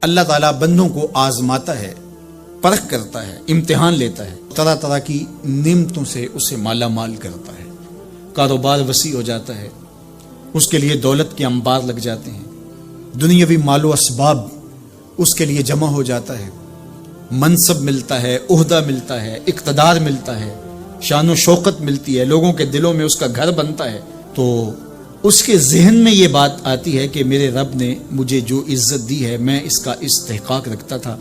اللہ تعالیٰ بندوں کو آزماتا ہے، پرکھ کرتا ہے، امتحان لیتا ہے، طرح طرح کی نعمتوں سے اسے مالا مال کرتا ہے، کاروبار وسیع ہو جاتا ہے، اس کے لیے دولت کے انبار لگ جاتے ہیں، دنیاوی مال و اسباب اس کے لیے جمع ہو جاتا ہے، منصب ملتا ہے، عہدہ ملتا ہے، اقتدار ملتا ہے، شان و شوکت ملتی ہے، لوگوں کے دلوں میں اس کا گھر بنتا ہے، تو اس کے ذہن میں یہ بات آتی ہے کہ میرے رب نے مجھے جو عزت دی ہے میں اس کا استحقاق رکھتا تھا،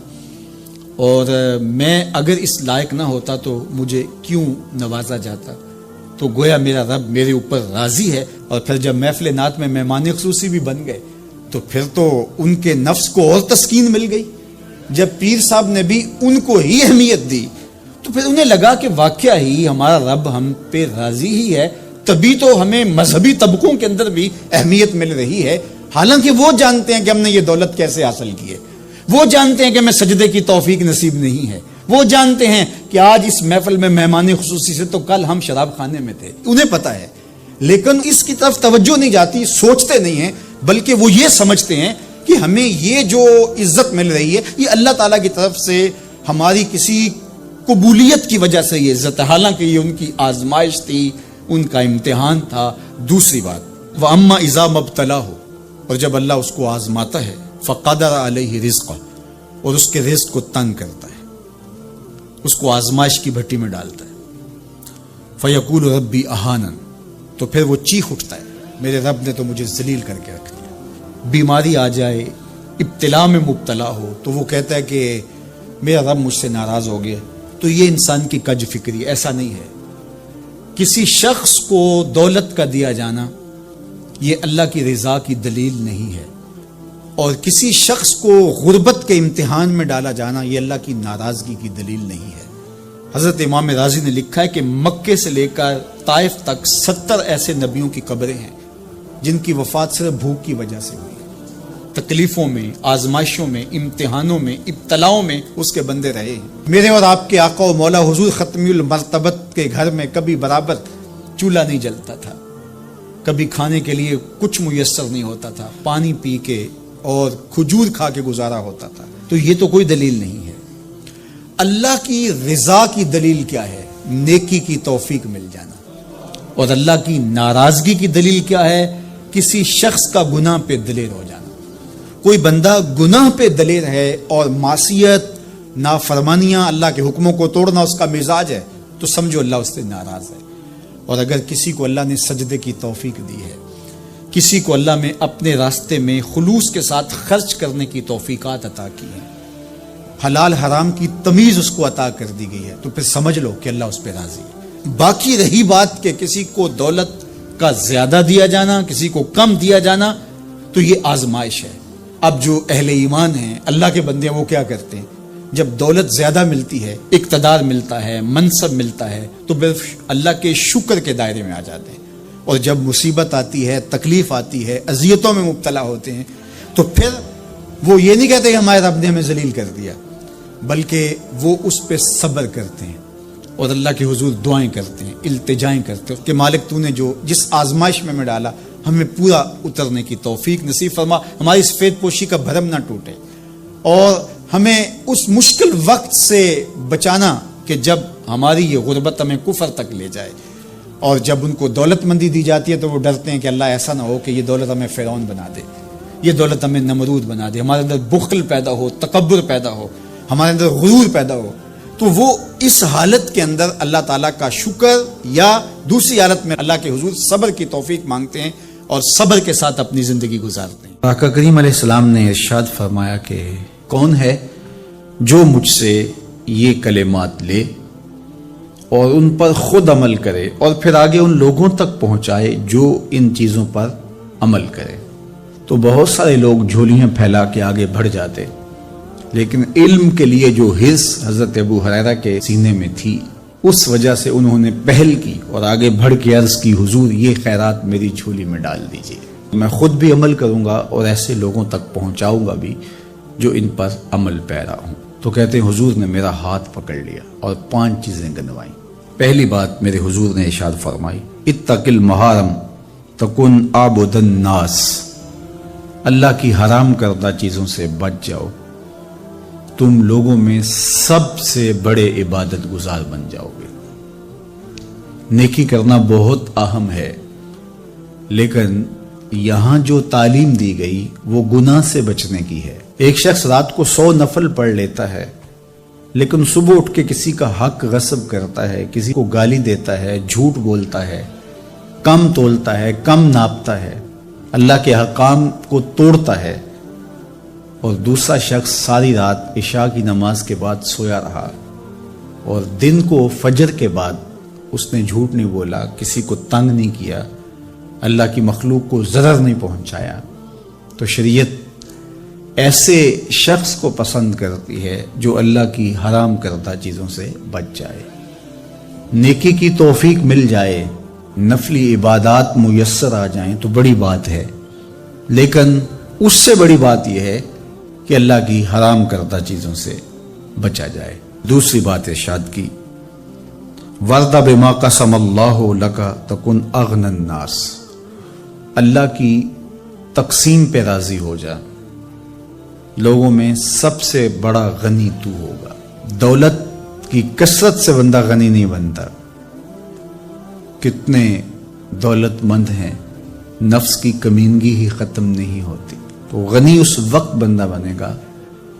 اور میں اگر اس لائق نہ ہوتا تو مجھے کیوں نوازا جاتا، تو گویا میرا رب میرے اوپر راضی ہے۔ اور پھر جب محفل نعت میں مہمان خصوصی بھی بن گئے تو پھر تو ان کے نفس کو اور تسکین مل گئی۔ جب پیر صاحب نے بھی ان کو ہی اہمیت دی تو پھر انہیں لگا کہ واقعہ ہی ہمارا رب ہم پہ راضی ہی ہے، تبھی تو ہمیں مذہبی طبقوں کے اندر بھی اہمیت مل رہی ہے، حالانکہ وہ جانتے ہیں کہ ہم نے یہ دولت کیسے حاصل کی ہے، وہ جانتے ہیں کہ ہمیں سجدے کی توفیق نصیب نہیں ہے، وہ جانتے ہیں کہ آج اس محفل میں مہمان خصوصی سے تو کل ہم شراب خانے میں تھے، انہیں پتہ ہے، لیکن اس کی طرف توجہ نہیں جاتی، سوچتے نہیں ہیں، بلکہ وہ یہ سمجھتے ہیں کہ ہمیں یہ جو عزت مل رہی ہے یہ اللہ تعالیٰ کی طرف سے ہماری کسی قبولیت کی وجہ سے یہ عزت ہے، حالانکہ یہ ان کی آزمائش تھی، ان کا امتحان تھا۔ دوسری بات، وَأَمَّا إِذَا مَبْتَلَاهُ، اور جب اللہ اس کو آزماتا ہے، فَقَدَرَ عَلَيْهِ رِزْقَهُ، اور اس کے رزق کو تنگ کرتا ہے، اس کو آزمائش کی بھٹی میں ڈالتا ہے، فَيَقُولُ رَبِّي أَهَانَنِ، تو پھر وہ چیخ اٹھتا ہے، میرے رب نے تو مجھے ذلیل کر کے رکھ دیا۔ بیماری آ جائے، ابتلا میں مبتلا ہو تو وہ کہتا ہے کہ میرا رب مجھ سے ناراض ہو گیا، تو یہ انسان کی کج فکری، ایسا نہیں ہے۔ کسی شخص کو دولت کا دیا جانا یہ اللہ کی رضا کی دلیل نہیں ہے، اور کسی شخص کو غربت کے امتحان میں ڈالا جانا یہ اللہ کی ناراضگی کی دلیل نہیں ہے۔ حضرت امام رازی نے لکھا ہے کہ مکے سے لے کر طائف تک 70 ایسے نبیوں کی قبریں ہیں جن کی وفات صرف بھوک کی وجہ سے ہوئی، تکلیفوں میں، آزمائشوں میں، امتحانوں میں، ابتلاؤں میں اس کے بندے رہے ہیں۔ میرے اور آپ کے آقا و مولا حضور ختمی المرتبت کے گھر میں کبھی برابر چولہا نہیں جلتا تھا، کبھی کھانے کے لیے کچھ میسر نہیں ہوتا تھا، پانی پی کے اور کھجور کھا کے گزارا ہوتا تھا، تو یہ تو کوئی دلیل نہیں ہے۔ اللہ کی رضا کی دلیل کیا ہے؟ نیکی کی توفیق مل جانا، اور اللہ کی ناراضگی کی دلیل کیا ہے؟ کسی شخص کا گناہ پہ دلیر ہو جانا۔ کوئی بندہ گناہ پہ دلیر ہے اور معصیت، نافرمانیاں، اللہ کے حکموں کو توڑنا اس کا مزاج ہے، تو سمجھو اللہ اس سے ناراض ہے۔ اور اگر کسی کو اللہ نے سجدے کی توفیق دی ہے، کسی کو اللہ نے اپنے راستے میں خلوص کے ساتھ خرچ کرنے کی توفیقات عطا کی ہیں، حلال حرام کی تمیز اس کو عطا کر دی گئی ہے، تو پھر سمجھ لو کہ اللہ اس پہ راضی ہے۔ باقی رہی بات کہ کسی کو دولت کا زیادہ دیا جانا، کسی کو کم دیا جانا، تو یہ آزمائش ہے۔ اب جو اہل ایمان ہیں، اللہ کے بندے ہیں، وہ کیا کرتے ہیں؟ جب دولت زیادہ ملتی ہے، اقتدار ملتا ہے، منصب ملتا ہے، تو صرف اللہ کے شکر کے دائرے میں آ جاتے ہیں، اور جب مصیبت آتی ہے، تکلیف آتی ہے، اذیتوں میں مبتلا ہوتے ہیں، تو پھر وہ یہ نہیں کہتے کہ ہمارے رب نے ہمیں ذلیل کر دیا، بلکہ وہ اس پہ صبر کرتے ہیں اور اللہ کے حضور دعائیں کرتے ہیں، التجائیں کرتے ہیں کہ مالک تو نے جو جس آزمائش میں ڈالا ہمیں پورا اترنے کی توفیق نصیب فرما، ہماری سفید پوشی کا بھرم نہ ٹوٹے، اور ہمیں اس مشکل وقت سے بچانا کہ جب ہماری یہ غربت ہمیں کفر تک لے جائے۔ اور جب ان کو دولت مندی دی جاتی ہے تو وہ ڈرتے ہیں کہ اللہ ایسا نہ ہو کہ یہ دولت ہمیں فرعون بنا دے، یہ دولت ہمیں نمرود بنا دے، ہمارے اندر بخل پیدا ہو، تکبر پیدا ہو، ہمارے اندر غرور پیدا ہو، تو وہ اس حالت کے اندر اللہ تعالیٰ کا شکر یا دوسری حالت میں اللہ کے حضور صبر کی توفیق مانگتے ہیں اور صبر کے ساتھ اپنی زندگی گزارتے ہیں۔ آقا کریم علیہ السلام نے ارشاد فرمایا کہ کون ہے جو مجھ سے یہ کلمات لے اور ان پر خود عمل کرے اور پھر آگے ان لوگوں تک پہنچائے جو ان چیزوں پر عمل کرے۔ تو بہت سارے لوگ جھولیاں پھیلا کے آگے بڑھ جاتے، لیکن علم کے لیے جو حرص حضرت ابو ہریرہ کے سینے میں تھی، اس وجہ سے انہوں نے پہل کی اور آگے بڑھ کے عرض کی حضور یہ خیرات میری جھولی میں ڈال دیجیے، میں خود بھی عمل کروں گا اور ایسے لوگوں تک پہنچاؤں گا بھی جو ان پر عمل پیرا ہوں۔ تو کہتے ہیں حضور نے میرا ہاتھ پکڑ لیا اور 5 چیزیں گنوائیں۔ پہلی بات میرے حضور نے ارشاد فرمائی، اتق المحارم تکن عابد الناس، اللہ کی حرام کردہ چیزوں سے بچ جاؤ تم لوگوں میں سب سے بڑے عبادت گزار بن جاؤ گے۔ نیکی کرنا بہت اہم ہے، لیکن یہاں جو تعلیم دی گئی وہ گناہ سے بچنے کی ہے۔ ایک شخص رات کو 100 نفل پڑھ لیتا ہے، لیکن صبح اٹھ کے کسی کا حق غصب کرتا ہے، کسی کو گالی دیتا ہے، جھوٹ بولتا ہے، کم تولتا ہے، کم ناپتا ہے، اللہ کے احکام کو توڑتا ہے، اور دوسرا شخص ساری رات عشاء کی نماز کے بعد سویا رہا اور دن کو فجر کے بعد اس نے جھوٹ نہیں بولا، کسی کو تنگ نہیں کیا، اللہ کی مخلوق کو ضرر نہیں پہنچایا، تو شریعت ایسے شخص کو پسند کرتی ہے جو اللہ کی حرام کردہ چیزوں سے بچ جائے۔ نیکی کی توفیق مل جائے، نفلی عبادات میسر آ جائیں تو بڑی بات ہے، لیکن اس سے بڑی بات یہ ہے کہ اللہ کی حرام کردہ چیزوں سے بچا جائے۔ دوسری بات ارشاد کی، وَرْضَ بِمَا قَسَمَ اللَّهُ لَكَ تَكُنْ أَغْنَى النَّاسِ، اللہ کی تقسیم پہ راضی ہو جا، لوگوں میں سب سے بڑا غنی تو ہوگا۔ دولت کی کثرت سے بندہ غنی نہیں بنتا، کتنے دولت مند ہیں، نفس کی کمینگی ہی ختم نہیں ہوتی۔ تو غنی اس وقت بندہ بنے گا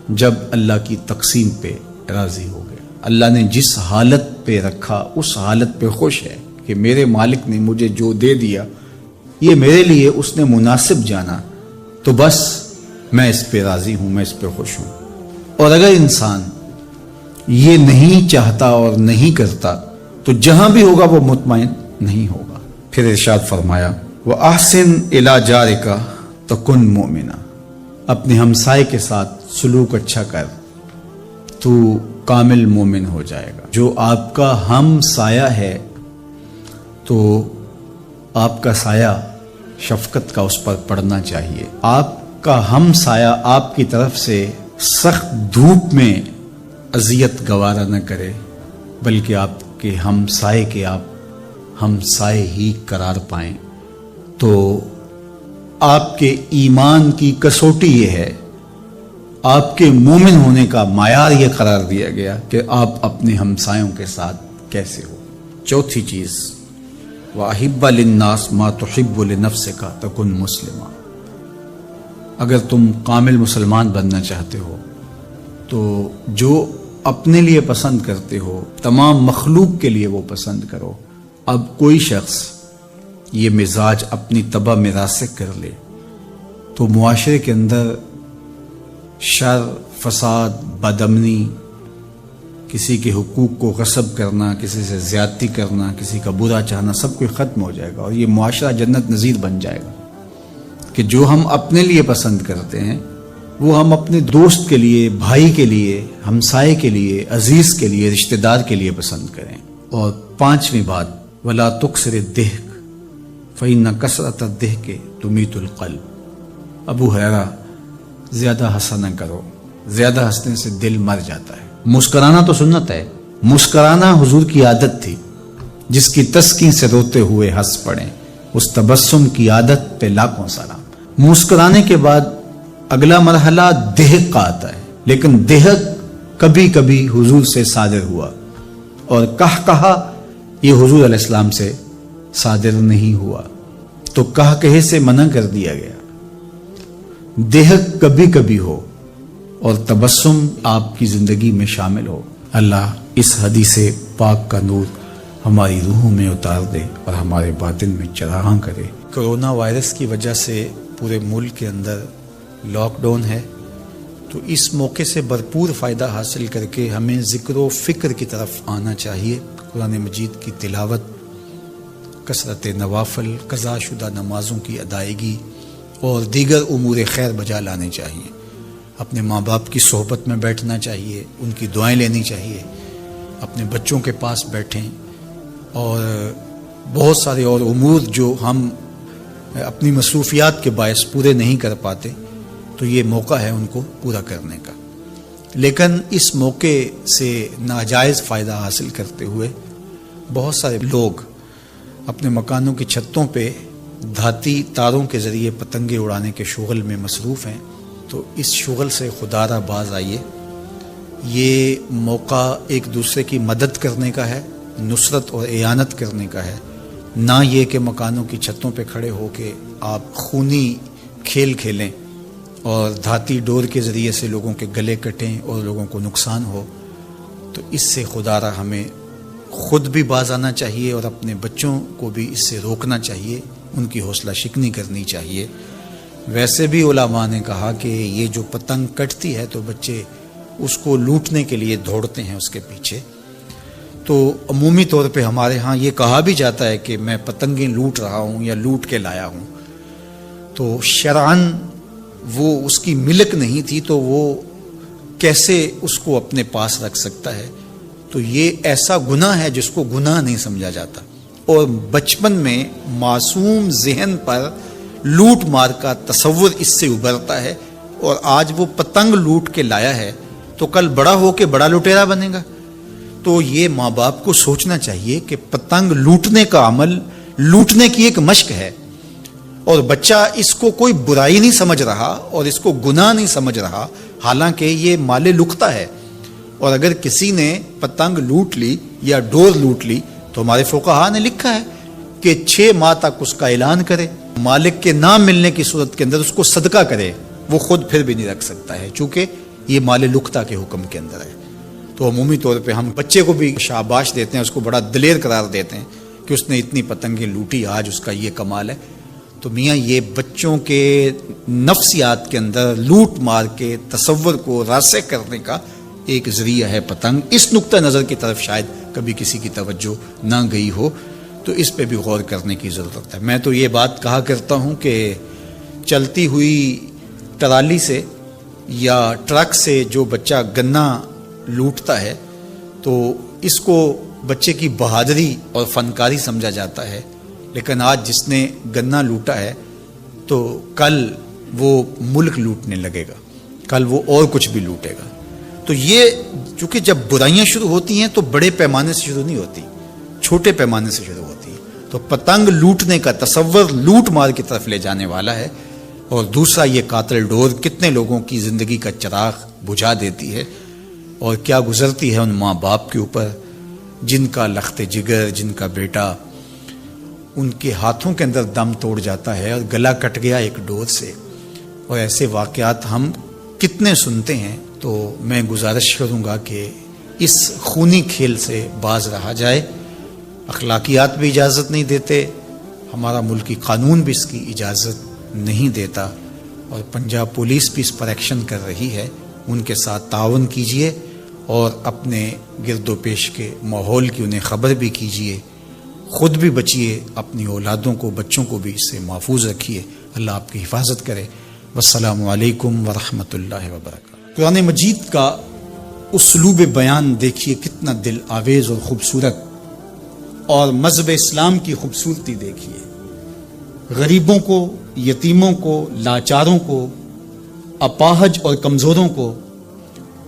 جب اللہ کی تقسیم پہ راضی ہو گیا، اللہ نے جس حالت پہ رکھا اس حالت پہ خوش ہے کہ میرے مالک نے مجھے جو دے دیا یہ میرے لیے اس نے مناسب جانا، تو بس میں اس پہ راضی ہوں، میں اس پہ خوش ہوں۔ اور اگر انسان یہ نہیں چاہتا اور نہیں کرتا تو جہاں بھی ہوگا وہ مطمئن نہیں ہوگا۔ پھر ارشاد فرمایا، وَأَحْسِنْ إِلَىٰ جَارِكَ تَكُنْ مُؤْمِنًا، اپنے ہمسائے کے ساتھ سلوک اچھا کر تو کامل مومن ہو جائے گا۔ جو آپ کا ہم سایہ ہے تو آپ کا سایہ شفقت کا اس پر پڑنا چاہیے۔ آپ کا ہم سایہ آپ کی طرف سے سخت دھوپ میں اذیت گوارا نہ کرے، بلکہ آپ کے ہم سائے کے آپ ہم سائے ہی قرار پائیں، تو آپ کے ایمان کی کسوٹی یہ ہے، آپ کے مومن ہونے کا معیار یہ قرار دیا گیا کہ آپ اپنے ہمسایوں کے ساتھ کیسے ہو۔ چوتھی چیز، وَأَحِبَّ لِلنَّاسِ مَا تُحِبُّ لِنَفْسِكَ تَكُنْ مُسْلِمًا، اگر تم کامل مسلمان بننا چاہتے ہو تو جو اپنے لیے پسند کرتے ہو تمام مخلوق کے لیے وہ پسند کرو۔ اب کوئی شخص یہ مزاج اپنی طبع میں راسخ کر لے تو معاشرے کے اندر شر، فساد، بدامنی، کسی کے حقوق کو غصب کرنا، کسی سے زیادتی کرنا، کسی کا برا چاہنا، سب کچھ ختم ہو جائے گا، اور یہ معاشرہ جنت نظیر بن جائے گا کہ جو ہم اپنے لیے پسند کرتے ہیں وہ ہم اپنے دوست کے لیے، بھائی کے لیے، ہمسائے کے لیے، عزیز کے لیے، رشتہ دار کے لیے پسند کریں۔ اور پانچویں بات، وَلَا تُكْثِرِ الضِّحْكَ فَإِنَّ كَثْرَةَ الضِّحْكِ تُمِيتُ الْقَلْبَ، ابو ہریرہ، زیادہ ہنسا نہ کرو، زیادہ ہنسنے سے دل مر جاتا ہے۔ مسکرانا تو سنت ہے، مسکرانا حضور کی عادت تھی، جس کی تسکین سے روتے ہوئے ہنس پڑیں، اس تبسم کی عادت پہ لاکھوں سلام۔ مسکرانے کے بعد اگلا مرحلہ دہک کا آتا ہے، لیکن دہک کبھی کبھی حضور سے صادر ہوا، اور کہا یہ حضور علیہ السلام سے صادر نہیں ہوا، تو کہے سے منع کر دیا گیا۔ دہک کبھی کبھی ہو اور تبسم آپ کی زندگی میں شامل ہو۔ اللہ اس حدیث پاک کا نور ہماری روحوں میں اتار دے اور ہمارے باطن میں چراغاں کرے۔ کرونا وائرس کی وجہ سے پورے ملک کے اندر لاک ڈاؤن ہے، تو اس موقع سے بھرپور فائدہ حاصل کر کے ہمیں ذکر و فکر کی طرف آنا چاہیے۔ قرآن مجید کی تلاوت، کثرت نوافل، قضا شدہ نمازوں کی ادائیگی اور دیگر امور خیر بجا لانے چاہیے۔ اپنے ماں باپ کی صحبت میں بیٹھنا چاہیے، ان کی دعائیں لینی چاہیے، اپنے بچوں کے پاس بیٹھیں، اور بہت سارے اور امور جو ہم اپنی مصروفیات کے باعث پورے نہیں کر پاتے، تو یہ موقع ہے ان کو پورا کرنے کا۔ لیکن اس موقع سے ناجائز فائدہ حاصل کرتے ہوئے بہت سارے لوگ اپنے مکانوں کی چھتوں پہ دھاتی تاروں کے ذریعے پتنگیں اڑانے کے شغل میں مصروف ہیں، تو اس شغل سے خدا را باز آئیے یہ موقع ایک دوسرے کی مدد کرنے کا ہے، نصرت اور اعانت کرنے کا ہے، نہ یہ کہ مکانوں کی چھتوں پہ کھڑے ہو کے آپ خونی کھیل کھیلیں اور دھاتی ڈور کے ذریعے سے لوگوں کے گلے کٹیں اور لوگوں کو نقصان ہو۔ تو اس سے خدا را ہمیں خود بھی باز آنا چاہیے اور اپنے بچوں کو بھی اس سے روکنا چاہیے، ان کی حوصلہ شکنی کرنی چاہیے۔ ویسے بھی علماء نے کہا کہ یہ جو پتنگ کٹتی ہے تو بچے اس کو لوٹنے کے لیے دوڑتے ہیں اس کے پیچھے۔ تو عمومی طور پہ ہمارے ہاں یہ کہا بھی جاتا ہے کہ میں پتنگیں لوٹ رہا ہوں یا لوٹ کے لایا ہوں، تو شرعاً وہ اس کی ملک نہیں تھی تو وہ کیسے اس کو اپنے پاس رکھ سکتا ہے؟ تو یہ ایسا گناہ ہے جس کو گناہ نہیں سمجھا جاتا، اور بچپن میں معصوم ذہن پر لوٹ مار کا تصور اس سے ابھرتا ہے، اور آج وہ پتنگ لوٹ کے لایا ہے تو کل بڑا ہو کے بڑا لٹیرا بنے گا۔ تو یہ ماں باپ کو سوچنا چاہیے کہ پتنگ لوٹنے کا عمل لوٹنے کی ایک مشق ہے، اور بچہ اس کو کوئی برائی نہیں سمجھ رہا اور اس کو گناہ نہیں سمجھ رہا، حالانکہ یہ مال لقطہ ہے۔ اور اگر کسی نے پتنگ لوٹ لی یا ڈور لوٹ لی تو ہمارے فقہا نے لکھا ہے کہ 6 ماہ تک اس کا اعلان کرے، مالک کے نہ ملنے کی صورت کے اندر اس کو صدقہ کرے، وہ خود پھر بھی نہیں رکھ سکتا ہے چونکہ یہ مال لقطہ کے حکم کے اندر ہے۔ تو عمومی طور پہ ہم بچے کو بھی شاباش دیتے ہیں، اس کو بڑا دلیر قرار دیتے ہیں کہ اس نے اتنی پتنگیں لوٹی، آج اس کا یہ کمال ہے۔ تو میاں یہ بچوں کے نفسیات کے اندر لوٹ مار کے تصور کو راسخ کرنے کا ایک ذریعہ ہے پتنگ۔ اس نقطہ نظر کی طرف شاید کبھی کسی کی توجہ نہ گئی ہو، تو اس پہ بھی غور کرنے کی ضرورت ہے۔ میں تو یہ بات کہا کرتا ہوں کہ چلتی ہوئی ٹرالی سے یا ٹرک سے جو بچہ گنا لوٹتا ہے تو اس کو بچے کی بہادری اور فنکاری سمجھا جاتا ہے، لیکن آج جس نے گنا لوٹا ہے تو کل وہ ملک لوٹنے لگے گا، کل وہ اور کچھ بھی لوٹے گا۔ تو یہ چونکہ جب برائیاں شروع ہوتی ہیں تو بڑے پیمانے سے شروع نہیں ہوتی، چھوٹے پیمانے سے شروع ہوتی ہے۔ تو پتنگ لوٹنے کا تصور لوٹ مار کی طرف لے جانے والا ہے، اور دوسرا یہ قاتل ڈور کتنے لوگوں کی زندگی کا چراغ بجھا دیتی ہے، اور کیا گزرتی ہے ان ماں باپ کے اوپر جن کا لخت جگر، جن کا بیٹا ان کے ہاتھوں کے اندر دم توڑ جاتا ہے اور گلا کٹ گیا ایک ڈور سے۔ اور ایسے واقعات ہم کتنے سنتے ہیں۔ تو میں گزارش کروں گا کہ اس خونی کھیل سے باز رہا جائے۔ اخلاقیات بھی اجازت نہیں دیتے، ہمارا ملکی قانون بھی اس کی اجازت نہیں دیتا، اور پنجاب پولیس بھی اس پر ایکشن کر رہی ہے۔ ان کے ساتھ تعاون کیجئے اور اپنے گرد و پیش کے ماحول کی انہیں خبر بھی کیجئے، خود بھی بچیے، اپنی اولادوں کو، بچوں کو بھی اس سے محفوظ رکھیے۔ اللہ آپ کی حفاظت کرے۔ والسلام علیکم ورحمۃ اللہ وبرکاتہ۔ قرآن مجید کا اسلوب بیان دیکھیے کتنا دل آویز اور خوبصورت، اور مذہب اسلام کی خوبصورتی دیکھیے۔ غریبوں کو، یتیموں کو، لاچاروں کو، اپاہج اور کمزوروں کو،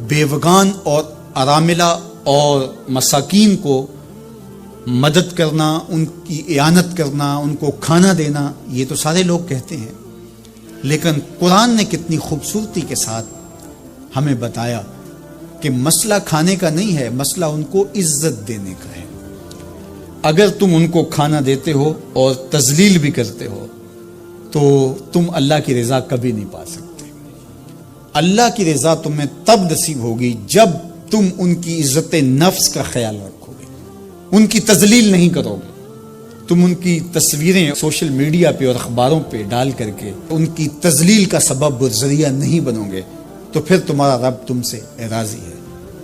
بیوگان اور اراملہ اور مساکین کو مدد کرنا، ان کی اعانت کرنا، ان کو کھانا دینا، یہ تو سارے لوگ کہتے ہیں، لیکن قرآن نے کتنی خوبصورتی کے ساتھ ہمیں بتایا کہ مسئلہ کھانے کا نہیں ہے، مسئلہ ان کو عزت دینے کا ہے۔ اگر تم ان کو کھانا دیتے ہو اور تذلیل بھی کرتے ہو تو تم اللہ کی رضا کبھی نہیں پا سکتے۔ اللہ کی رضا تمہیں تب نصیب ہوگی جب تم ان کی عزت نفس کا خیال رکھو گے، ان کی تذلیل نہیں کرو گے۔ تم ان کی تصویریں سوشل میڈیا پہ اور اخباروں پہ ڈال کر کے ان کی تذلیل کا سبب اور ذریعہ نہیں بنو گے تو پھر تمہارا رب تم سے راضی ہے۔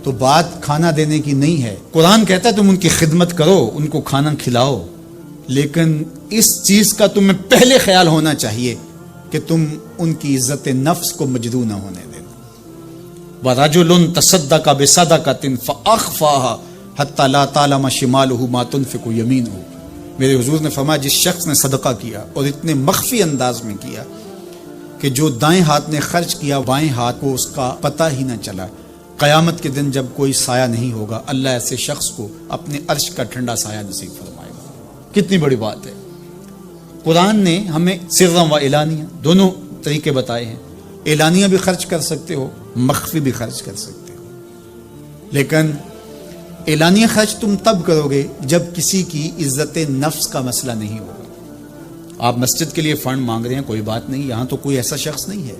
تو بات کھانا دینے کی نہیں ہے، قرآن کہتا ہے تم ان کی خدمت کرو، ان کو کھانا کھلاؤ، لیکن اس چیز کا تمہیں پہلے خیال ہونا چاہیے کہ تم ان کی عزت نفس کو مجروح نہ ہونے دینا۔ وَرَجُلٌ تَصَدَّقَ بِصَدَقَةٍ فَأَخْفَاهَا حَتَّى لَا تَعْلَمَ شِمَالُهُ مَا تُنْفِقُ يَمِينُهُ۔ میرے حضور نے فرمایا جس شخص نے صدقہ کیا اور اتنے مخفی انداز میں کیا کہ جو دائیں ہاتھ نے خرچ کیا بائیں ہاتھ کو اس کا پتہ ہی نہ چلا، قیامت کے دن جب کوئی سایہ نہیں ہوگا اللہ ایسے شخص کو اپنے عرش کا ٹھنڈا سایہ نصیب فرمائے گا۔ کتنی بڑی بات ہے۔ قرآن نے ہمیں سرًا و اعلانیہ دونوں طریقے بتائے ہیں۔ اعلانیہ بھی خرچ کر سکتے ہو، مخفی بھی خرچ کر سکتے ہو۔ لیکن اعلانیہ خرچ تم تب کرو گے جب کسی کی عزت نفس کا مسئلہ نہیں ہوگا. آپ مسجد کے لیے فنڈ مانگ رہے ہیں، کوئی بات نہیں، یہاں تو کوئی ایسا شخص نہیں ہے،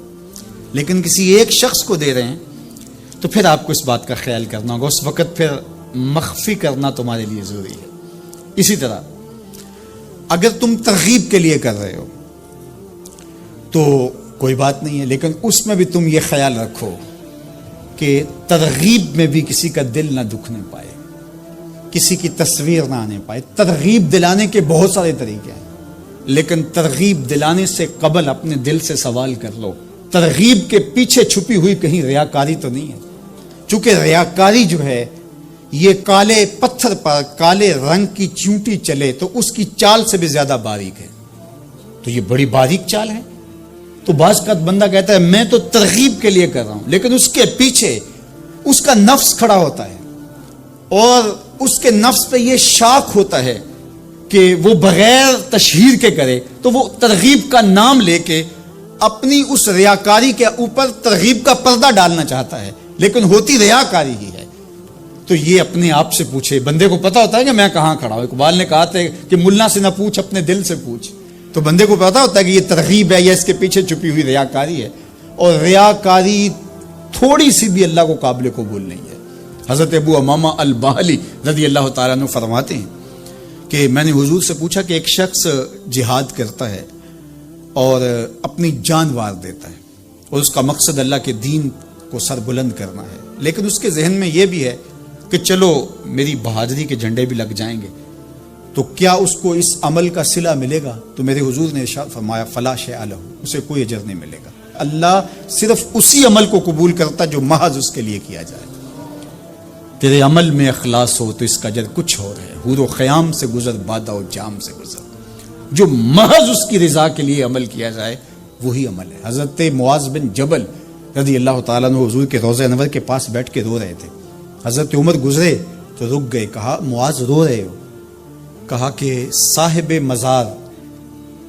لیکن کسی ایک شخص کو دے رہے ہیں تو پھر آپ کو اس بات کا خیال کرنا ہوگا، اس وقت پھر مخفی کرنا تمہارے لیے ضروری ہے. اسی طرح اگر تم ترغیب کے لیے کر رہے ہو تو کوئی بات نہیں ہے، لیکن اس میں بھی تم یہ خیال رکھو کہ ترغیب میں بھی کسی کا دل نہ دکھنے پائے، کسی کی تصویر نہ آنے پائے. ترغیب دلانے کے بہت سارے طریقے ہیں، لیکن ترغیب دلانے سے قبل اپنے دل سے سوال کر لو ترغیب کے پیچھے چھپی ہوئی کہیں ریاکاری تو نہیں ہے. چونکہ ریاکاری جو ہے یہ کالے پتھر پر کالے رنگ کی چونٹی چلے تو اس کی چال سے بھی زیادہ باریک ہے، تو یہ بڑی باریک چال ہے. تو بعض کا بندہ کہتا ہے میں تو ترغیب کے لیے کر رہا ہوں، لیکن اس کے پیچھے اس کا نفس کھڑا ہوتا ہے اور اس کے نفس پہ یہ شاک ہوتا ہے کہ وہ بغیر تشہیر کے کرے، تو وہ ترغیب کا نام لے کے اپنی اس ریاکاری کے اوپر ترغیب کا پردہ ڈالنا چاہتا ہے، لیکن ہوتی ریاکاری ہی ہے. تو یہ اپنے آپ سے پوچھے. بندے کو پتا ہوتا ہے کہ میں کہاں کھڑا ہوں. اقبال نے کہا تھا کہ ملا سے نہ پوچھ اپنے دل سے پوچھ. تو بندے کو پتا ہوتا ہے کہ یہ ترغیب ہے یا اس کے پیچھے چھپی ہوئی ریاکاری ہے، اور ریاکاری تھوڑی سی بھی اللہ کو قابل قبول نہیں ہے. حضرت ابو امامہ الباہلی رضی اللہ تعالیٰ عنہ فرماتے ہیں کہ میں نے حضور سے پوچھا کہ ایک شخص جہاد کرتا ہے اور اپنی جان وار دیتا ہے اور اس کا مقصد اللہ کے دین کو سر بلند کرنا ہے، لیکن اس کے ذہن میں یہ بھی ہے کہ چلو میری بہادری کے جھنڈے بھی لگ جائیں گے، تو کیا اس کو اس عمل کا صلہ ملے گا؟ تو میرے حضور نے ارشاد فرمایا فلا شیء لہ، اسے کوئی اجر نہیں ملے گا. اللہ صرف اسی عمل کو قبول کرتا جو محض اس کے لیے کیا جائے. تیرے عمل میں اخلاص ہو تو اس کا اجر کچھ اور ہے. حور و خیام سے گزر، بادہ و جام سے گزر. جو محض اس کی رضا کے لیے عمل کیا جائے وہی عمل ہے. حضرت معاذ بن جبل رضی اللہ تعالیٰ عنہ حضور کے روضہ انور کے پاس بیٹھ کے رو رہے تھے. حضرت عمر گزرے تو رک گئے. کہا معاذ رو رہے ہو؟ کہا کہ صاحب مزار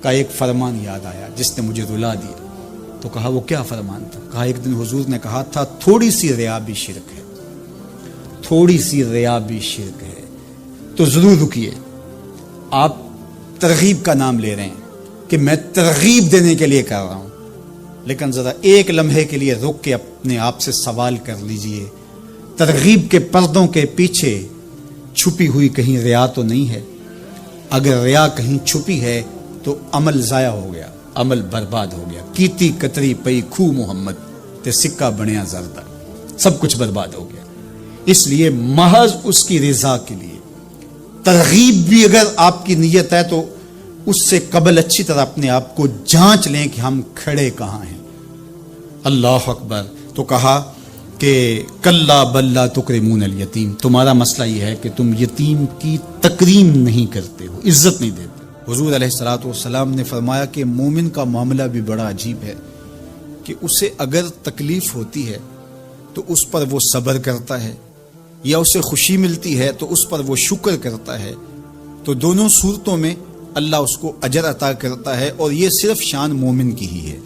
کا ایک فرمان یاد آیا جس نے مجھے رلا دیا. تو کہا وہ کیا فرمان تھا؟ کہا ایک دن حضور نے کہا تھا تھوڑی سی ریا بھی شرک ہے، تھوڑی سی ریا بھی شرک ہے. تو ضرور رکیے. آپ ترغیب کا نام لے رہے ہیں کہ میں ترغیب دینے کے لیے کر رہا ہوں، لیکن ذرا ایک لمحے کے لیے رک کے اپنے آپ سے سوال کر لیجئے ترغیب کے پردوں کے پیچھے چھپی ہوئی کہیں ریا تو نہیں ہے؟ اگر ریا کہیں چھپی ہے تو عمل ضائع ہو گیا، عمل برباد ہو گیا. کیتی کتری پئی کھو محمد تے سکہ بنیا زردہ، سب کچھ برباد ہو گیا. اس لیے محض اس کی رضا کے لیے ترغیب بھی اگر آپ کی نیت ہے تو اس سے قبل اچھی طرح اپنے آپ کو جانچ لیں کہ ہم کھڑے کہاں ہیں. اللہ اکبر. تو کہا کہ کلا بل لا تکرمون الیتیم، تمہارا مسئلہ یہ ہے کہ تم یتیم کی تکریم نہیں کرتے ہو، عزت نہیں دیتے. حضور علیہ الصلوۃ والسلام نے فرمایا کہ مومن کا معاملہ بھی بڑا عجیب ہے کہ اسے اگر تکلیف ہوتی ہے تو اس پر وہ صبر کرتا ہے، یا اسے خوشی ملتی ہے تو اس پر وہ شکر کرتا ہے. تو دونوں صورتوں میں اللہ اس کو اجر عطا کرتا ہے. اور یہ صرف شان مومن کی ہی ہے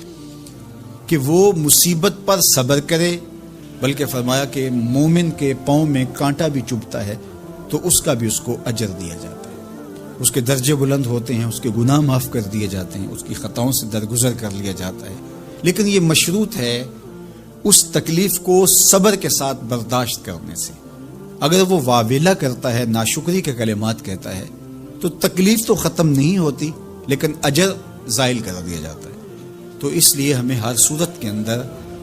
کہ وہ مصیبت پر صبر کرے، بلکہ فرمایا کہ مومن کے پاؤں میں کانٹا بھی چبھتا ہے تو اس کا بھی اس کو اجر دیا جاتا ہے. اس کے درجے بلند ہوتے ہیں، اس کے گناہ معاف کر دیے جاتے ہیں، اس کی خطاؤں سے درگزر کر لیا جاتا ہے. لیکن یہ مشروط ہے اس تکلیف کو صبر کے ساتھ برداشت کرنے سے. اگر وہ واویلا کرتا ہے، ناشکری کے کلمات کہتا ہے، تو تکلیف تو ختم نہیں ہوتی لیکن اجر زائل کر دیا جاتا ہے. تو اس لیے ہمیں ہر صورت کے اندر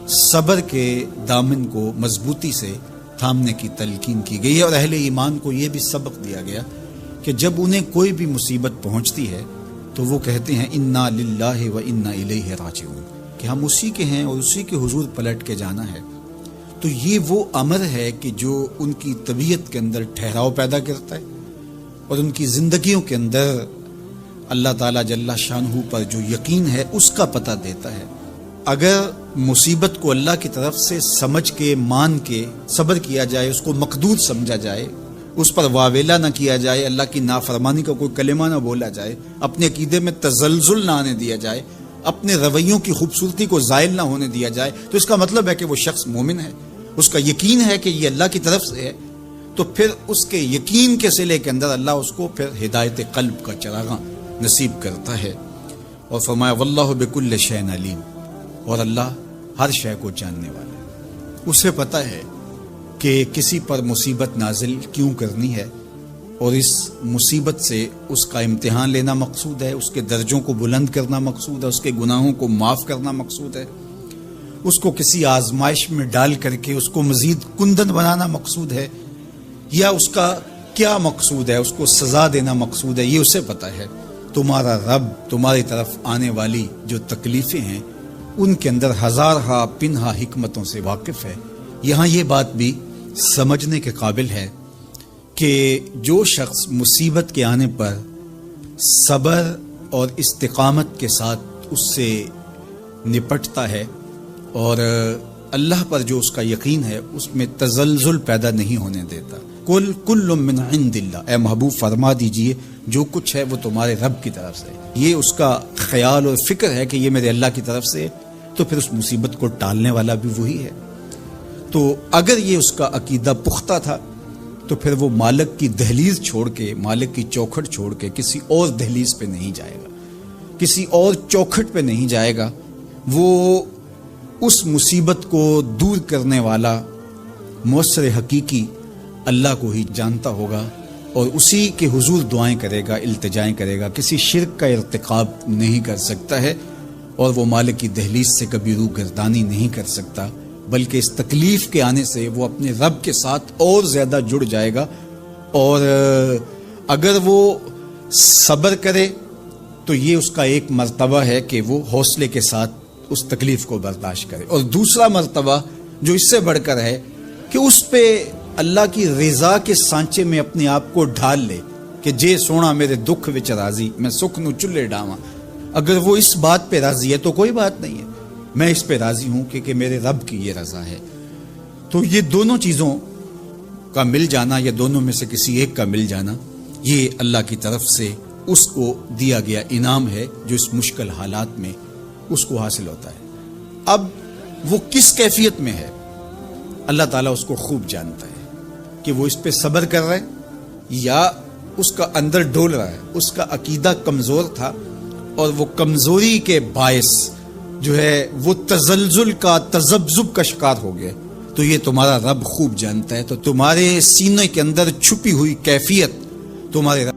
صبر کے دامن کو مضبوطی سے تھامنے کی تلقین کی گئی ہے. اور اہل ایمان کو یہ بھی سبق دیا گیا کہ جب انہیں کوئی بھی مصیبت پہنچتی ہے تو وہ کہتے ہیں انا للہ و انا الیہ راجعون، کہ ہم اسی کے ہیں اور اسی کے حضور پلٹ کے جانا ہے. تو یہ وہ امر ہے کہ جو ان کی طبیعت کے اندر ٹھہراؤ پیدا کرتا ہے اور ان کی زندگیوں کے اندر اللہ تعالیٰ جل شانہ پر جو یقین ہے اس کا پتہ دیتا ہے. اگر مصیبت کو اللہ کی طرف سے سمجھ کے مان کے صبر کیا جائے، اس کو مقدور سمجھا جائے، اس پر واویلا نہ کیا جائے، اللہ کی نافرمانی کا کوئی کلمہ نہ بولا جائے، اپنے عقیدے میں تزلزل نہ آنے دیا جائے، اپنے رویوں کی خوبصورتی کو زائل نہ ہونے دیا جائے، تو اس کا مطلب ہے کہ وہ شخص مومن ہے. اس کا یقین ہے کہ یہ اللہ کی طرف سے ہے، تو پھر اس کے یقین کے صلے کے اندر اللہ اس کو پھر ہدایت قلب کا چراغاں نصیب کرتا ہے۔ اور فرمایا واللہ بکل شیء علیم، اور اللہ ہر شے کو جاننے والا ہے، اسے پتہ ہے کہ کسی پر مصیبت نازل کیوں کرنی ہے، اور اس مصیبت سے اس کا امتحان لینا مقصود ہے، اس کے درجوں کو بلند کرنا مقصود ہے، اس کے گناہوں کو معاف کرنا مقصود ہے، اس کو کسی آزمائش میں ڈال کر کے اس کو مزید کندن بنانا مقصود ہے، یا اس کا کیا مقصود ہے، اس کو سزا دینا مقصود ہے، یہ اسے پتہ ہے۔ تمہارا رب تمہاری طرف آنے والی جو تکلیفیں ہیں ان کے اندر ہزارہا پنہا حکمتوں سے واقف ہے۔ یہاں یہ بات بھی سمجھنے کے قابل ہے کہ جو شخص مصیبت کے آنے پر صبر اور استقامت کے ساتھ اس سے نپٹتا ہے اور اللہ پر جو اس کا یقین ہے اس میں تزلزل پیدا نہیں ہونے دیتا، کل من عند اللہ، اے محبوب فرما دیجئے جو کچھ ہے وہ تمہارے رب کی طرف سے، یہ اس کا خیال اور فکر ہے کہ یہ میرے اللہ کی طرف سے، تو پھر اس مصیبت کو ٹالنے والا بھی وہی ہے۔ تو اگر یہ اس کا عقیدہ پختہ تھا تو پھر وہ مالک کی دہلیز چھوڑ کے، مالک کی چوکھٹ چھوڑ کے کسی اور دہلیز پہ نہیں جائے گا، کسی اور چوکھٹ پہ نہیں جائے گا، وہ اس مصیبت کو دور کرنے والا مؤثر حقیقی اللہ کو ہی جانتا ہوگا اور اسی کے حضور دعائیں کرے گا، التجائیں کرے گا، کسی شرک کا ارتکاب نہیں کر سکتا ہے، اور وہ مالک کی دہلیز سے کبھی روح گردانی نہیں کر سکتا، بلکہ اس تکلیف کے آنے سے وہ اپنے رب کے ساتھ اور زیادہ جڑ جائے گا، اور اگر وہ صبر کرے تو یہ اس کا ایک مرتبہ ہے کہ وہ حوصلے کے ساتھ اس تکلیف کو برداشت کرے، اور دوسرا مرتبہ جو اس سے بڑھ کر ہے کہ اس پہ اللہ کی رضا کے سانچے میں اپنے آپ کو ڈھال لے کہ جے سونا میرے دکھ وچ راضی، میں سکھ نو چلے ڈاواں۔ اگر وہ اس بات پہ راضی ہے تو کوئی بات نہیں ہے، میں اس پہ راضی ہوں کہ میرے رب کی یہ رضا ہے۔ تو یہ دونوں چیزوں کا مل جانا یا دونوں میں سے کسی ایک کا مل جانا، یہ اللہ کی طرف سے اس کو دیا گیا انعام ہے جو اس مشکل حالات میں اس کو حاصل ہوتا ہے۔ اب وہ کس کیفیت میں ہے اللہ تعالیٰ اس کو خوب جانتا ہے کہ وہ اس پہ صبر کر رہا ہے یا اس کا اندر ڈول رہا ہے، اس کا عقیدہ کمزور تھا اور وہ کمزوری کے باعث جو ہے وہ تزلزل کا، تذبذب کا شکار ہو گیا، تو یہ تمہارا رب خوب جانتا ہے۔ تو تمہارے سینے کے اندر چھپی ہوئی کیفیت تمہارے رب